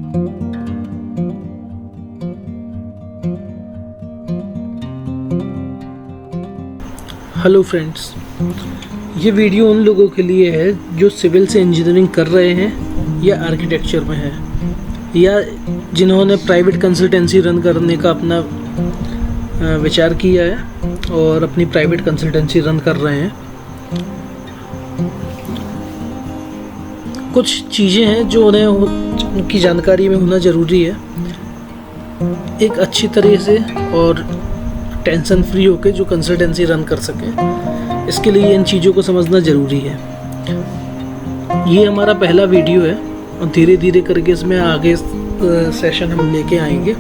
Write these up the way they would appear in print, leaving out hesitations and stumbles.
Hello friends, ये video उन लोगों के लिए है जो सिविल से इंजीनियरिंग कर रहे हैं या आर्किटेक्चर में हैं, या जिन्होंने प्राइवेट कंसल्टेंसी रन करने का अपना विचार किया है और अपनी प्राइवेट कंसल्टेंसी रन कर रहे हैं। कुछ चीज़ें हैं जो उन्हें उनकी जानकारी में होना ज़रूरी है, एक अच्छी तरह से और टेंशन फ्री होकर जो कंसल्टेंसी रन कर सके। इसके लिए इन चीज़ों को समझना ज़रूरी है। ये हमारा पहला वीडियो है और धीरे धीरे करके इसमें आगे सेशन हम लेके आएंगे।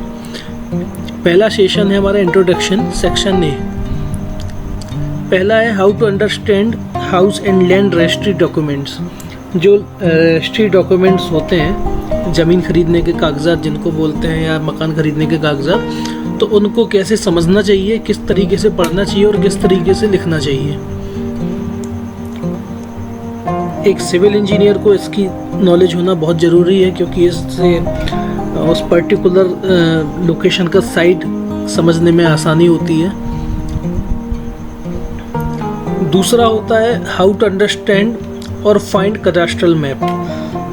पहला सेशन है हमारा इंट्रोडक्शन, सेक्शन ए। पहला है how to understand house and land registry documents. जो रजिस्ट्री डॉक्यूमेंट्स होते हैं, ज़मीन खरीदने के कागजात जिनको बोलते हैं या मकान खरीदने के कागजात, तो उनको कैसे समझना चाहिए, किस तरीके से पढ़ना चाहिए और किस तरीके से लिखना चाहिए। एक सिविल इंजीनियर को इसकी नॉलेज होना बहुत ज़रूरी है, क्योंकि इससे उस पर्टिकुलर लोकेशन का साइट समझने में आसानी होती है। दूसरा होता है हाउ टू अंडरस्टैंड और फाइंड कैडास्ट्रल मैप।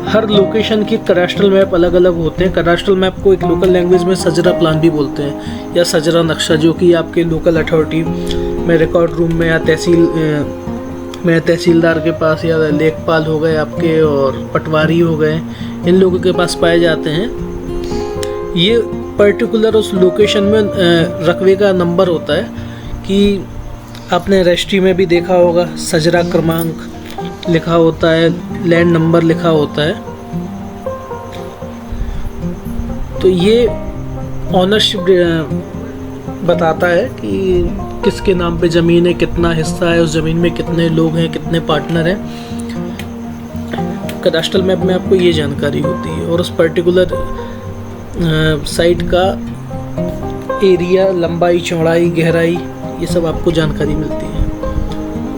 हर लोकेशन के कैडास्ट्रल मैप अलग अलग होते हैं। कैडास्ट्रल मैप को एक लोकल लैंग्वेज में सजरा प्लान भी बोलते हैं या सजरा नक्शा, जो कि आपके लोकल अथॉरिटी में रिकॉर्ड रूम में या तहसीलदार के पास या लेखपाल हो गए आपके और पटवारी हो गए, इन लोगों के पास पाए जाते हैं। ये पर्टिकुलर उस लोकेशन में रकबे का नंबर होता है, कि आपने रजिस्ट्री में भी देखा होगा सजरा क्रमांक लिखा होता है, लैंड नंबर लिखा होता है। तो ये ऑनरशिप बताता है कि किसके नाम पे ज़मीन है, कितना हिस्सा है, उस ज़मीन में कितने लोग हैं, कितने पार्टनर हैं। कैडास्ट्रल मैप में आपको ये जानकारी होती है और उस पर्टिकुलर साइट का एरिया, लंबाई, चौड़ाई, गहराई, ये सब आपको जानकारी मिलती है।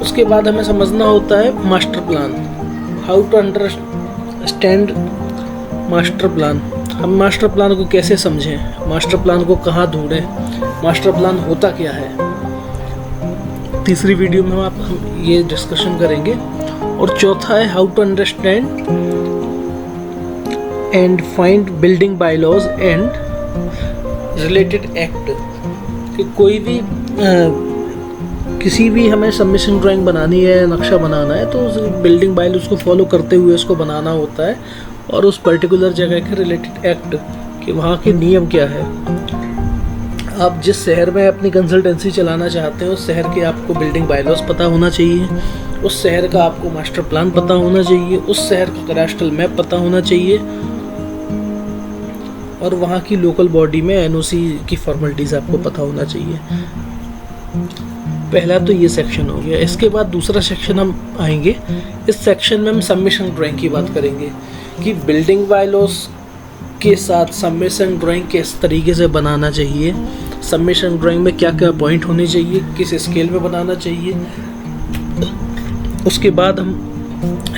उसके बाद हमें समझना होता है master plan. How to understand master plan. हम मास्टर प्लान को कैसे समझें, मास्टर प्लान को कहाँ ढूंढें, मास्टर प्लान होता क्या है। तीसरी वीडियो में हम ये डिस्कशन करेंगे। और चौथा है how to understand and find building bylaws and related act. कि कोई भी किसी भी हमें सबमिशन ड्राइंग बनानी है, नक्शा बनाना है, तो उस बिल्डिंग बायलॉज को फॉलो करते हुए उसको बनाना होता है, और उस पर्टिकुलर जगह के रिलेटेड एक्ट कि वहाँ के नियम क्या है। आप जिस शहर में अपनी कंसल्टेंसी चलाना चाहते हैं, उस शहर के आपको बिल्डिंग बायलॉज पता होना चाहिए, उस शहर का आपको मास्टर प्लान पता होना चाहिए, उस शहर का कैडास्ट्रल मैप पता होना चाहिए, और वहाँ की लोकल बॉडी में एनओसी की फॉर्मेलिटीज़ आपको पता होना चाहिए। पहला तो ये सेक्शन हो गया। इसके बाद दूसरा सेक्शन हम आएंगे। इस सेक्शन में हम सबमिशन ड्राइंग की बात करेंगे कि बिल्डिंग बायलॉज के साथ सबमिशन ड्राइंग किस तरीके से बनाना चाहिए, सबमिशन ड्राइंग में क्या क्या पॉइंट होने चाहिए, किस स्केल में बनाना चाहिए। उसके बाद हम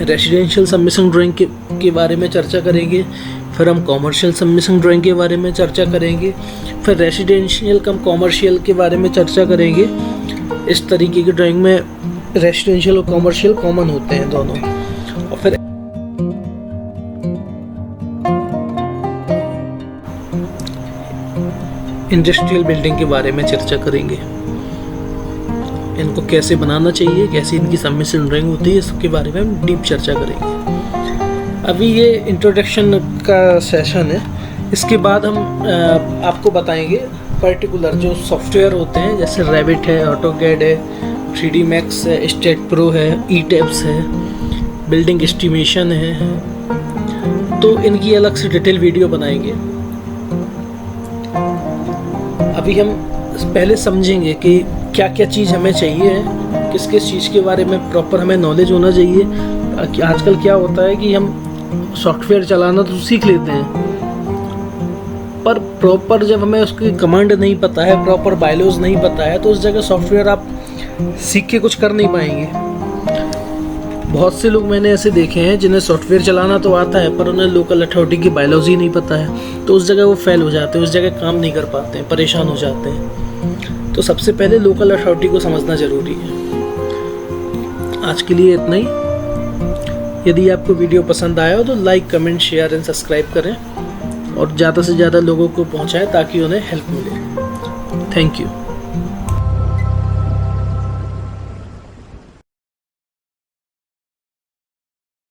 रेसिडेंशियल सबमिशन ड्राइंग के बारे में चर्चा करेंगे, फिर हम कॉमर्शियल सबमिशन ड्राइंग के बारे में चर्चा करेंगे, फिर रेसिडेंशियल कम कॉमर्शियल के बारे में चर्चा करेंगे। इस तरीके की ड्राइंग में रेसिडेंशियल और कॉमर्शियल कॉमन होते हैं दोनों। और फिर इंडस्ट्रियल बिल्डिंग के बारे में चर्चा करेंगे, इनको कैसे बनाना चाहिए, कैसे इनकी सबमिशन ड्राइंग होती है, इसके बारे में हम डीप चर्चा करेंगे। अभी ये इंट्रोडक्शन का सेशन है। इसके बाद हम आपको बताएंगे पर्टिकुलर जो सॉफ्टवेयर होते हैं, जैसे रैबिट है, ऑटोकैड है, 3D मैक्स है, स्टेट प्रो है, ईटैब्स है, बिल्डिंग एस्टिमेशन है। तो इनकी अलग से डिटेल वीडियो बनाएंगे। अभी हम पहले समझेंगे कि क्या क्या चीज़ हमें चाहिए, किस किस चीज़ के बारे में प्रॉपर हमें नॉलेज होना चाहिए। आजकल क्या होता है कि हम सॉफ्टवेयर चलाना तो सीख लेते हैं, पर प्रॉपर जब हमें उसकी कमांड नहीं पता है, प्रॉपर बायलॉज नहीं पता है, तो उस जगह सॉफ्टवेयर आप सीख के कुछ कर नहीं पाएंगे। बहुत से लोग मैंने ऐसे देखे हैं जिन्हें सॉफ्टवेयर चलाना तो आता है पर उन्हें लोकल अथॉरिटी की बायलॉज ही नहीं पता है, तो उस जगह वो फेल हो जाते हैं, उस जगह काम नहीं कर पाते हैं, परेशान हो जाते हैं। तो सबसे पहले लोकल अथॉरिटी को समझना ज़रूरी है। आज के लिए इतना ही। यदि आपको वीडियो पसंद आया हो तो like, comment, share and subscribe करें और ज़्यादा से ज़्यादा लोगों को पहुँचाएँ ताकि उन्हें हेल्प मिले। Thank you.